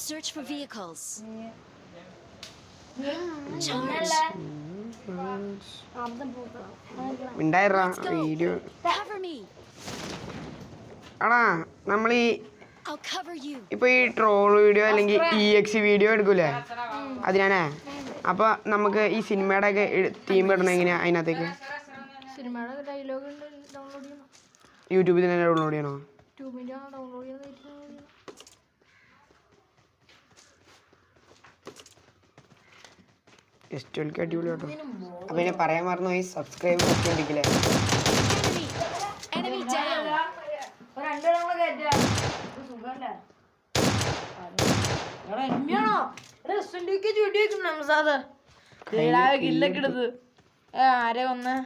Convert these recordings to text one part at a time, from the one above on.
Search for vehicles. Video Cover me. ആടാ നമ്മൾ ഇപ്പൊ ഈ ട്രോൾ വീഡിയോ അല്ലെങ്കിൽ EX വീഡിയോ എടുക്കൂലേ അതിനാണേ. അപ്പൊ നമുക്ക് ഈ സിനിമയുടെ ഒക്കെ തീം ഇടണം എങ്ങനെയാ? അതിനകത്തേക്ക് യൂട്യൂബിൽ തന്നെ ഡൗൺലോഡ് ചെയ്യണോ? അടിപൊളി കേട്ടോ. അപ്പൊ ഇനി പറയാൻ മറന്നു പോയി, സബ്സ്ക്രൈബ് ചെയ്തിരിക്കില്ലേ? ആരെ വന്ന്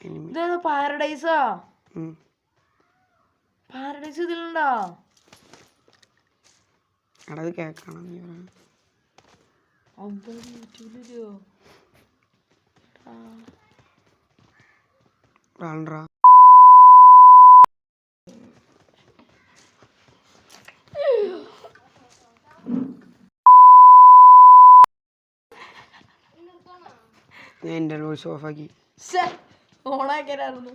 ഇതേതോ പാരഡൈസോ? പാരഡൈസ് ഇതിലുണ്ടോ? അത് കേക്കണം നീ പറ. ഞാൻ എൻ്റെ വോയിസ് ഓഫാക്കി ഓണാക്കാനായിരുന്നു.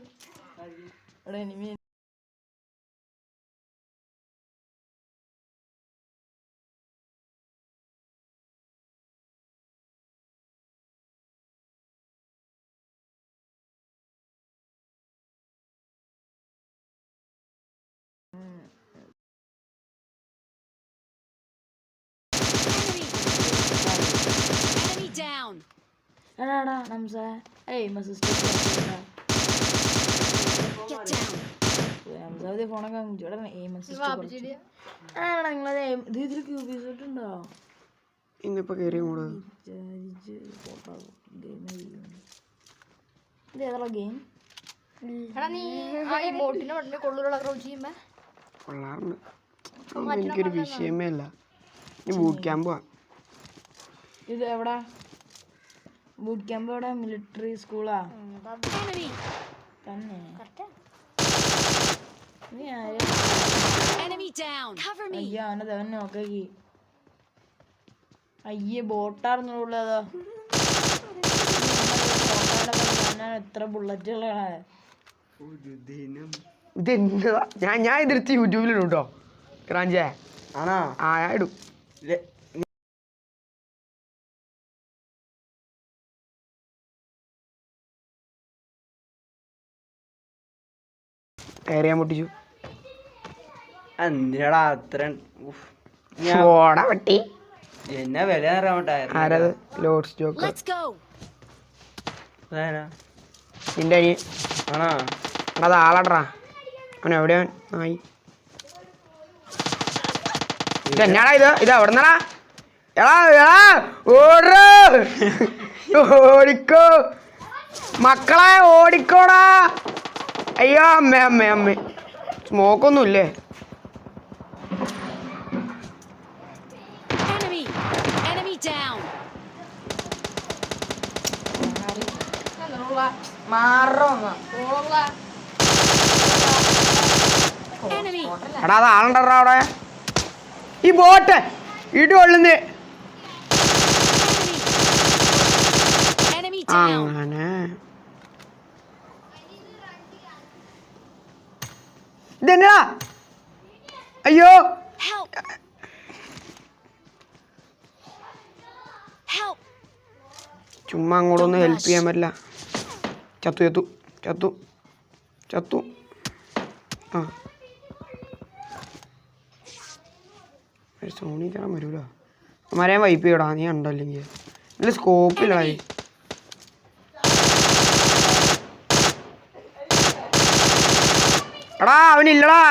ഇന്നിപ്പോ കേറിയ കൂടെ കൊള്ളാറുണ്ട്. എനിക്കൊരു വിഷയമേ അല്ല. ഇനി ബൂട്ട് ക്യാമ്പ്. ഇത് എവിടാ ബൂട്ട് ക്യാമ്പ്? എവിടെ? മിലിറ്ററി സ്കൂളാ തന്നെ? അയ്യോ അവനെ അവൻ നോക്കി. അയ്യേ ബോട്ടാർന്നുള്ളതാ. എത്ര ബുള്ളറ്റുകളാണ്. ഇതെന്താ? ഞാൻ ഇതിർത്തി യൂട്യൂബിലിടും കേട്ടോ. ക്രാഞ്ചേ ആണോ? ആ ഞാൻ ഇടും. കയറിയാൻ പൊട്ടിച്ചു. എന്തിനാടാ അത്ര പട്ടി എന്നാ വില ആരത്? ലോഡ് സ്റ്റോക്ക് നിന്റെ അനിയൻ ആണോ? അത് ആളാടാ. അവൻ എവിടെയാ? ആയി ഇതെന്നാടാ ഇത്? ഇത് എവിടെന്നാടാ? ഓടിക്കോ മക്കളെ, ഓടിക്കോടാ. അയ്യോ അമ്മ സ്മോക്കൊന്നുമില്ലേ? എടാ അത് ആളുണ്ടടാ അവിടെ. ഈ ബോട്ട് ഇടുകൊള്ളുന്നേ. അങ്ങനെ ഇതെന്നാ? അയ്യോ ചുമ്മാ അങ്ങോട്ടൊന്നും ഹെൽപ്പ് ചെയ്യാൻ പറ്റില്ല. ചത്തു. ആ സോണി കയറാൻ വരൂല. മരം വൈപ്പ് ചെയ്യടാ. നീ ഉണ്ടോ? അല്ലെങ്കിൽ ഇതിൽ സ്കോപ്പില്ല. എടാ അവനില്ലടാ.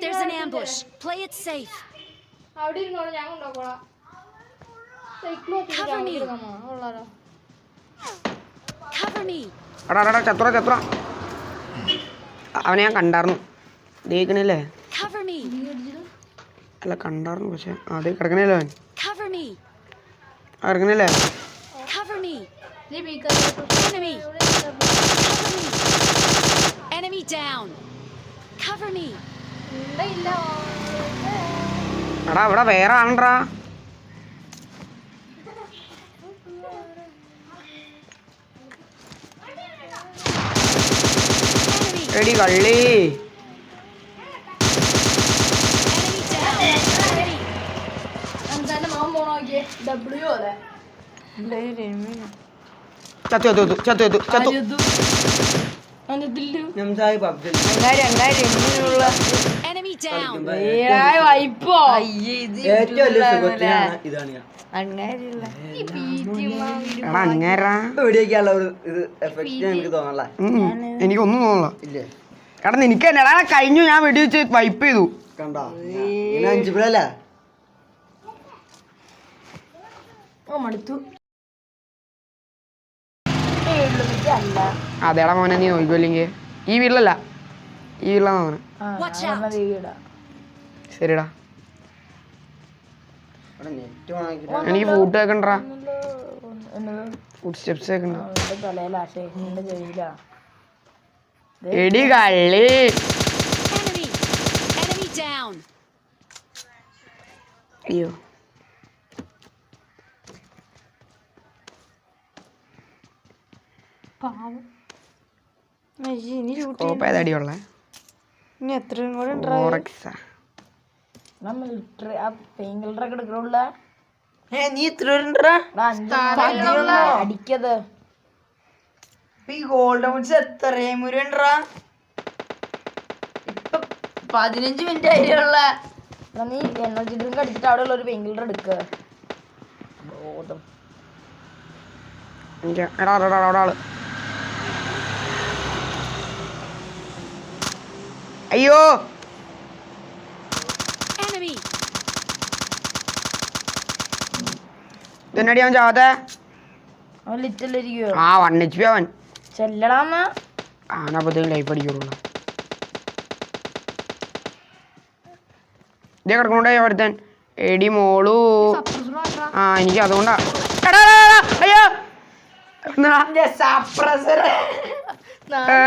There's an ambush. Play it safe. Cover me. Cover me. എടാ ചത്ര അവനെ ഞാൻ കണ്ടായിരുന്നു ദേക്കണില്ലേ Cover me. അല്ല കണ്ടായിരുന്നു പക്ഷെ അതേ കിടക്കണില്ലേ അവൻ Cover me. ഇറങ്ങണില്ലേ Cover me. Enemy. Cover me. Enemy down. Cover me. എടാ ഇവിടെ വേറെ ആണടാ Enemy. എടി കള്ളി Enemy down. ചത്തു Enemy down. വായ്പോ എടാ അങ്ങേരാ എനിക്കൊന്നും തോന്നല എടാ നിനക്ക് തന്നെ എടാ കഴിഞ്ഞു ഞാൻ വെടി വെച്ച് വൈപ്പ് ചെയ്തു കണ്ടോ 5 പിള്ളല്ലേ മടുത്തു അതേടാ മോനെ നീ നോക്കിക്കോല്ലെങ്കിൽ ഈ വീട്ടിലല്ല ഈ വീട്ടിലാന്ന് തോന്നുന്നു Watch out. ശരിടാ നെറ്റ് വാങ്ങിട്ട് എനിക്ക് ഫുഡ് വെക്കണ്ടാ ഫുഡ് സ്റ്റെപ്സ് വെക്കണ്ട തലയിലാശേ എന്റെ ചെവിയിലാ എടി കള്ളി Enemy. Enemy down. അയ്യോ പാവം ഇനി കോപ്പ ഏതടിയുള്ള ഇനി എത്രയും കൂടെ മിലിറ്ററി ആ പെയിൻ കില്ലറൊക്കെ എടുക്കണുള്ള നീ എത്ര പേരുണ്ടാ അടിക്കത് ഈ ഗോൾഡ് ഔൺസ് എത്രയും മുരണ്ടാ ഇപ്പൊ 15 മിനിറ്റ് ആയിട്ടുള്ള നീ എനർജി ഡ്രിങ്ക് അടിച്ചിട്ട് അവിടെ ഉള്ള ഒരു പെയിൻ കില്ലർ എടുക്കുക ബോധം എനിക്ക് എടാ അവിടെ ആള് അയ്യോ Enemy. ഇതെന്നടി അവൻ ചാവത്തെ അവൻ ലിറ്റലിരിക്കുവോ ആ 1 HP അവൻ ചെല്ലടാന്ന അവനപ്പത്തേക്കും ലൈഫ് അടിക്കുള്ളൂ ഇതേ കിടക്കണോണ്ടേ ഒരുത്തൻ എടി മോളു ആ എനിക്ക് അതുകൊണ്ടാ എടാ, അയ്യോ എന്തെടാ? സപ്രസർ ഏ.